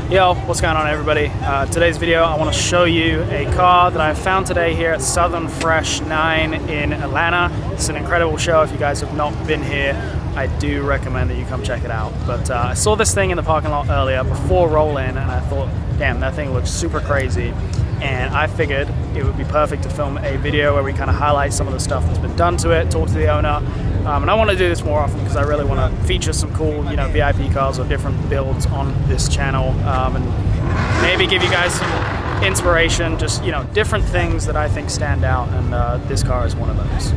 Yo, what's going on everybody? Today's video I want to show you a car that I found today here at Southern Fresh 9 in Atlanta. It's an incredible show. If you guys have not been here, I do recommend that you come check it out. But I saw this thing in the parking lot earlier before roll-in and I thought, damn, that thing looks super crazy. And I figured it would be perfect to film a video where we kind of highlight some of the stuff that's been done to it, talk to the owner. And I want to do this more often because I really want to feature some cool, VIP cars or different builds on this channel, and maybe give you guys some inspiration, just, different things that I think stand out, and this car is one of those.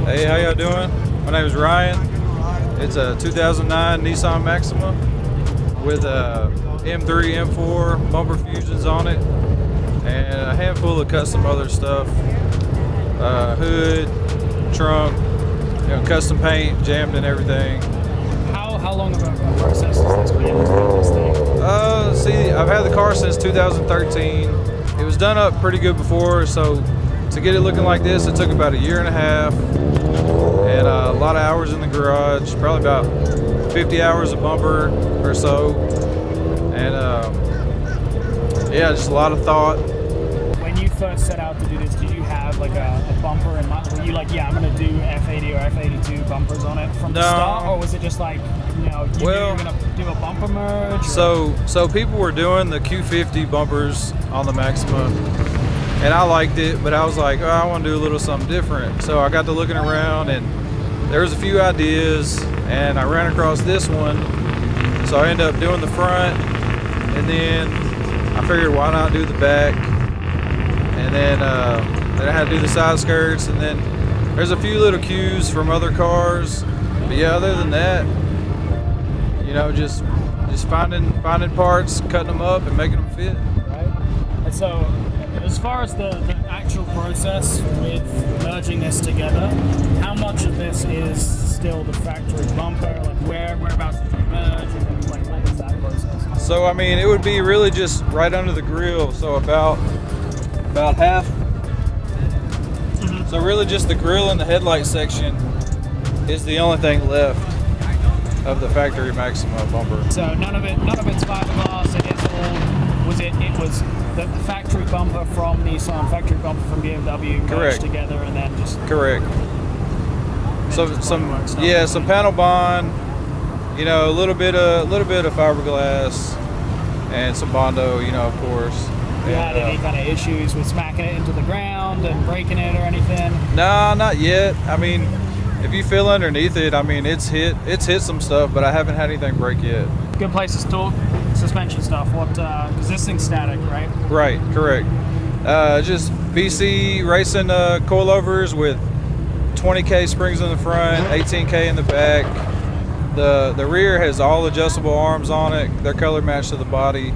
Hey, how y'all doing? My name is Ryan. It's a 2009 Nissan Maxima with M3, M4 bumper fusions on it, and a handful of custom other stuff. Hood, trunk, custom paint, jammed and everything. How long of a process has this been on this thing? See, I've had the car since 2013. It was done up pretty good before, so to get it looking like this, it took about a year and a half and a lot of hours in the garage, probably about 50 hours of bumper or so, and yeah, just a lot of thought. When you first set out to do this, did you have like a bumper in mind? Were you like, yeah, I'm going to do F80 or F82 bumpers on it from the start, or was it just like, you knew you were going to do a bumper merge? So people were doing the Q50 bumpers on the Maxima, and I liked it, but I was like, oh, I want to do a little something different. So I got to looking around, and there was a few ideas, and I ran across this one. So I ended up doing the front, and then I figured why not do the back, and then I had to do the side skirts, and then there's a few little cues from other cars. But yeah, other than that, just finding parts, cutting them up, and making them fit. Right. And so, as far as the actual process with merging this together, how much of this is still the factory bumper? Like whereabouts did you merge? And like what was that process? So I mean, it would be really just right under the grill. So about half. Mm-hmm. So really, just the grill and the headlight section is the only thing left of the factory Maxima bumper. So none of it's fiberglass. It is all. It was the factory bumper from Nissan, factory bumper from BMW, merged together, and then just correct. So some panel bond, a little bit of fiberglass, and some Bondo, of course. You had any kind of issues with smacking it into the ground and breaking it or anything? Nah, not yet. I mean, if you feel underneath it, I mean, it's hit some stuff, but I haven't had anything break yet. Good place to talk suspension stuff. Because this thing's static, right? Right, correct. Just BC racing coilovers with 20K springs in the front, 18K in the back. The rear has all adjustable arms on it. They're color matched to the body.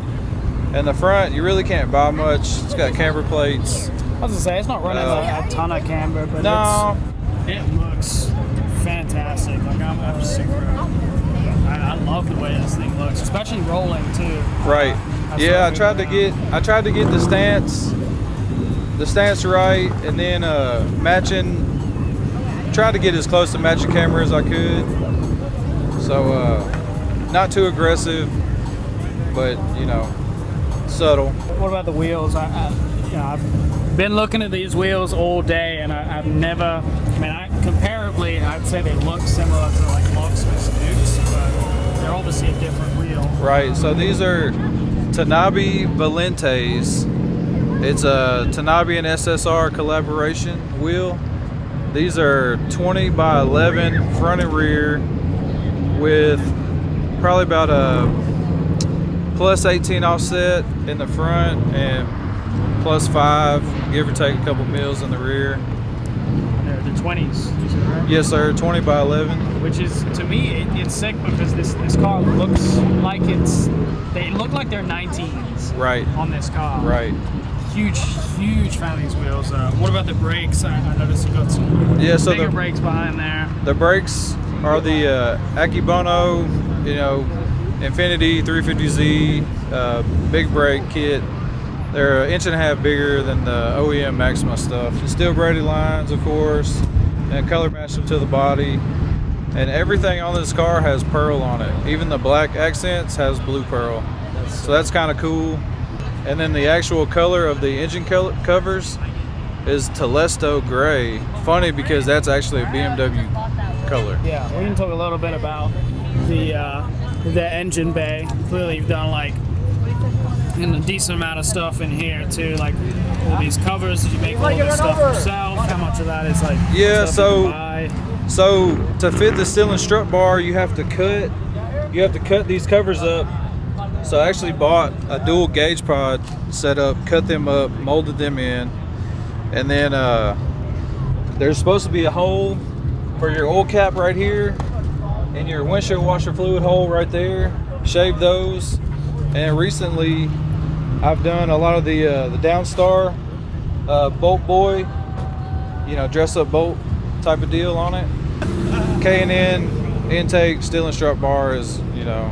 And the front, you really can't buy much. It's got camber plates. I was gonna say it's not running a ton of camber, but it looks fantastic. Like I'm super. I love the way this thing looks, especially rolling too. Right. Yeah, I tried to get the stance right, and then tried to get as close to matching camera as I could. So not too aggressive, but subtle. What about the wheels? I've been looking at these wheels all day, and I've never. Comparably, I'd say they look similar to like Locksmith's Dukes, but they're obviously a different wheel. Right. So these are Tanabe Valentes. It's a Tanabe and SSR collaboration wheel. These are 20 by 11 front and rear with probably about a plus 18 offset in the front and plus 5, give or take a couple mils in the rear. 20s, you said, right? Yes, sir. 20 by 11. Which is, to me, it's sick because this car looks like they look like they're 19s. Right. On this car. Right. Huge fan of these wheels. What about the brakes? I noticed you got some bigger brakes behind there. The brakes are the Akibono, you know, Infinity 350Z big brake kit. They're 1.5 inches bigger than the OEM Maxima stuff. Steel braided lines, of course, and color matched them to the body. And everything on this car has pearl on it. Even the black accents has blue pearl. So that's kind of cool. And then the actual color of the engine covers is Telesto gray. Funny because that's actually a BMW color. Yeah, we can talk a little bit about the engine bay. Clearly you've done like a decent amount of stuff in here too, like all these covers. Did you make all this stuff yourself? How much of that is like so to fit the steel and strut bar you have to cut these covers up. So I actually bought a dual gauge pod setup, cut them up, molded them in, and then there's supposed to be a hole for your oil cap right here and your windshield washer fluid hole right there. Shaved those, and recently I've done a lot of the Downstar bolt boy, you know, dress up bolt type of deal on it. K&N intake, steel and strut bar is, you know,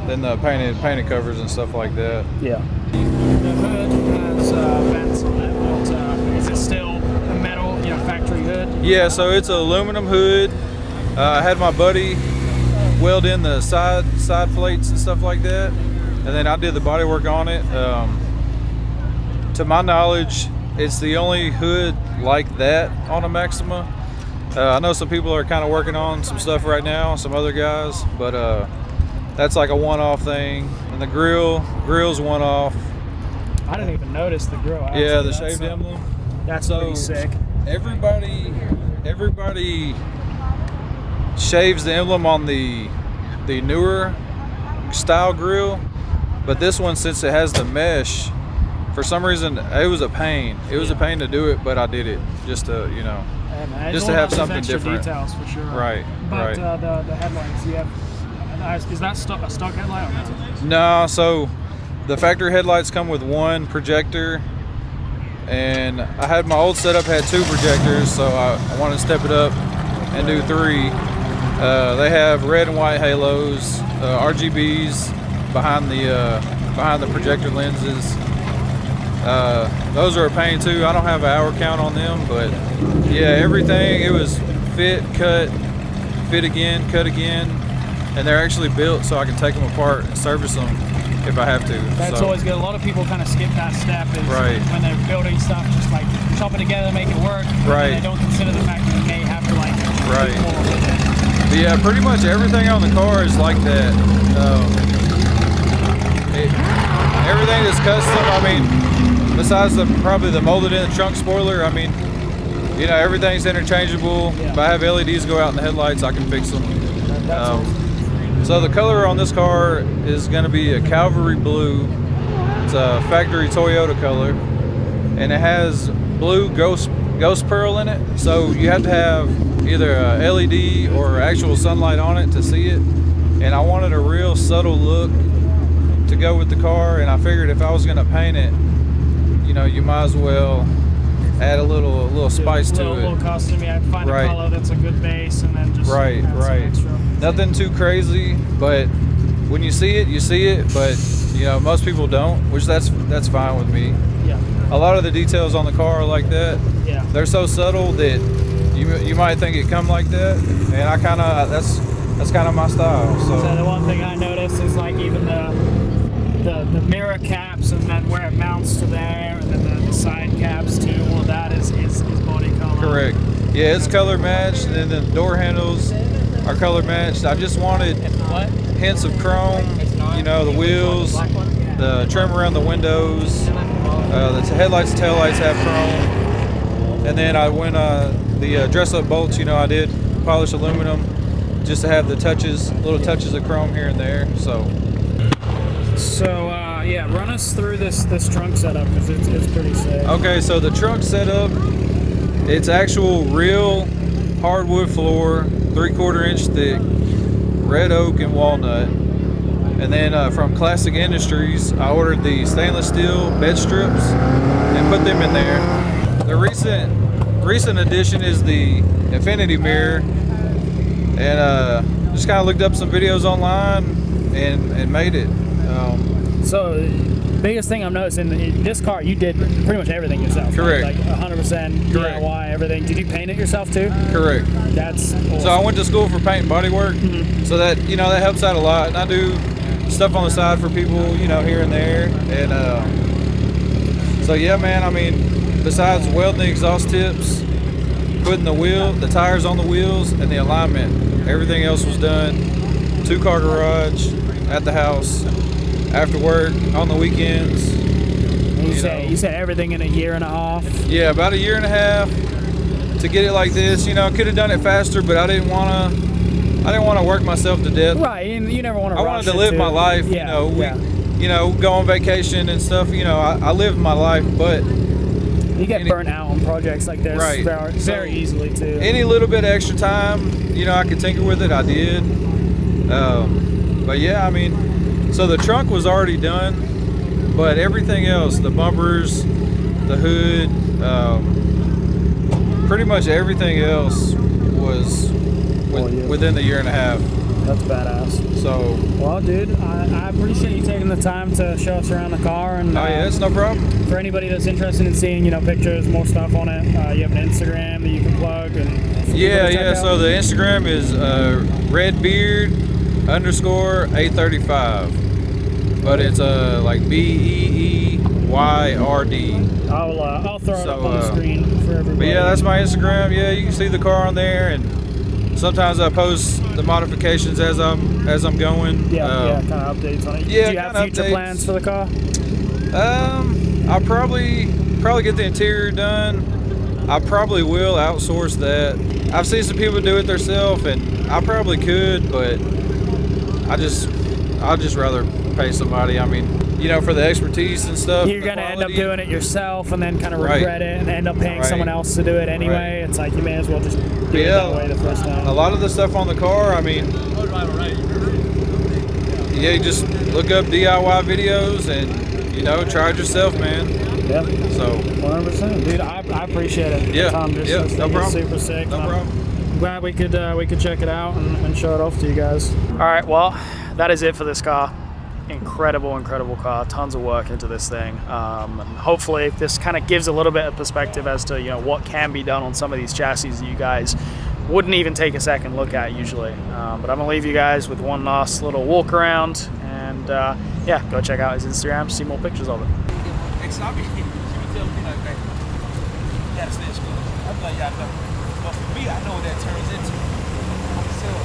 then the painted covers and stuff like that. Yeah. The hood has vents on it. Is it still a metal, you know, factory hood? Yeah, so it's an aluminum hood. I had my buddy weld in the side plates and stuff like that, and then I did the body work on it. To my knowledge, it's the only hood like that on a Maxima. I know some people are kind of working on some stuff right now, some other guys, but that's like a one-off thing. And the grill's one-off. I didn't even notice the grill. Yeah, the shaved emblem. That's pretty sick. Everybody shaves the emblem on the newer style grill, but this one, since it has the mesh, for some reason it was a pain. It was a pain to do it, but I did it just to, you know, just to have something different. Details for sure. Right. But the headlights, you have. Is that a stock headlight or not? No, so the factory headlights come with one projector, and I had my old setup had 2 projectors, so I wanted to step it up and do 3. They have red and white halos, RGBs behind the projector lenses. Those are a pain too. I don't have an hour count on them, but yeah, everything, it was fit, cut, fit again, cut again. And they're actually built so I can take them apart and service them if I have to. That's always good. A lot of people kind of skip that step is when they're building stuff, just like chop it together, make it work. Right. They don't consider the fact that you may have to like do more with it. But yeah, pretty much everything on the car is like that. Everything is custom. I mean, besides probably the molded in the trunk spoiler, I mean, you know, everything's interchangeable. Yeah. If I have LEDs go out in the headlights, I can fix them. So the color on this car is going to be a Cavalry blue. It's a factory Toyota color, and it has blue ghost pearl in it. So you have to have either a LED or actual sunlight on it to see it. And I wanted a real subtle look to go with the car, and I figured if I was going to paint it, you know, you might as well add a little spice to it. A little custom, yeah. Find a color that's a good base, and then just add some extra. Nothing too crazy, but when you see it, but you know, most people don't, which that's fine with me. Yeah. A lot of the details on the car are like that. Yeah. They're so subtle that you might think it come like that, and I kind of that's kind of my style. So the one thing I noticed is like even the mirror caps, and then where it mounts to there, and then the side caps too. All of that is body color. Correct. Yeah, it's color matched, and then the door handles are color matched. I just wanted hints of chrome, you know, the wheels, the trim around the windows, the headlights and taillights have chrome, and then I went the dress-up bolts. You know, I did polished aluminum just to have the little touches of chrome here and there. So yeah, run us through this trunk setup because it's pretty sick. Okay, so the trunk setup It's actual real hardwood floor, 3/4 inch thick, red oak and walnut. And then from Classic Industries, I ordered the stainless steel bed strips and put them in there. The recent addition is the infinity mirror, and just kind of looked up some videos online and made it. So, biggest thing I'm noticing in this car, you did pretty much everything yourself. Correct. Right? Like 100% Correct. DIY, everything. Did you paint it yourself too? Correct. That's awesome. So I went to school for paint and body work, so that that helps out a lot. And I do stuff on the side for people, here and there. And so yeah, man. I mean, besides welding the exhaust tips, putting the tires on the wheels, and the alignment, everything else was done. 2-car garage at the house, after work, on the weekends. You said everything in a year and a half? Yeah, about a year and a half to get it like this. I could have done it faster, but I didn't want to work myself to death. Right, and you never want to I wanted to live my life, go on vacation and stuff. I lived my life, but you get burnt out on projects like this, right, very easily too. Any little bit of extra time, I could tinker with it, I did. But yeah, I mean, so the trunk was already done, but everything else, the bumpers, the hood, pretty much everything else was within the year and a half. That's badass. So, well, dude, I appreciate you taking the time to show us around the car. And oh yeah, it's no problem. For anybody that's interested in seeing, pictures, more stuff on it, you have an Instagram that you can plug. And yeah. So the Instagram is redbeard_835, but it's like BEEYRD. I'll throw it up on the screen for everybody. But yeah, that's my Instagram. Yeah, you can see the car on there, and sometimes I post the modifications as I'm going. Yeah, kind of updates on it. Yeah, do you have future plans for the car? I'll probably get the interior done. I probably will outsource that. I've seen some people do it themselves, and I probably could, but I'd just rather pay somebody. I mean, for the expertise and stuff. You're gonna end up doing it yourself and then kind of regret it and end up paying someone else to do it anyway. It's like you may as well just do it that way the first time. A lot of the stuff on the car, I mean, you just look up DIY videos and try it yourself, man. Yep. So 100%, dude. I appreciate it. Yeah. No problem. Super sick. No problem. I'm glad we could check it out and show it off to you guys. All right. Well, that is it for this car. Incredible car. Tons of work into this thing. And hopefully this kind of gives a little bit of perspective as to what can be done on some of these chassis that you guys wouldn't even take a second look at usually. But I'm gonna leave you guys with one last little walk around, and yeah, go check out his Instagram, see more pictures of it. But for me, I know what that turns into. I'm sell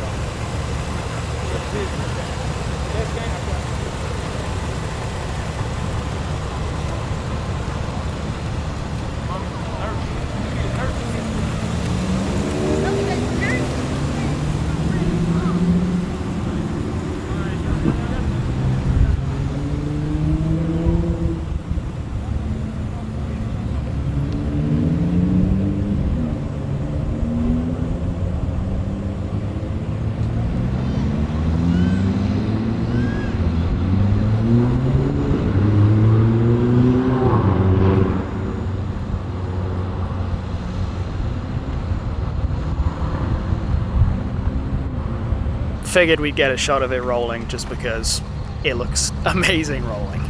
Figured we'd get a shot of it rolling just because it looks amazing rolling.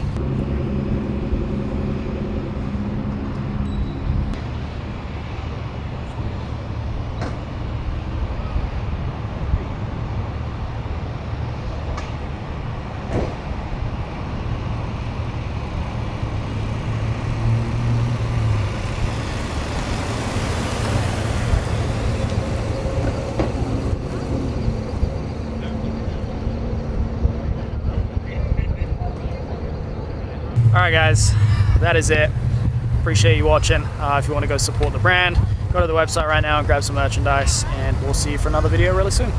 Alright guys, that is it. Appreciate you watching. If you want to go support the brand, go to the website right now and grab some merchandise, and we'll see you for another video really soon.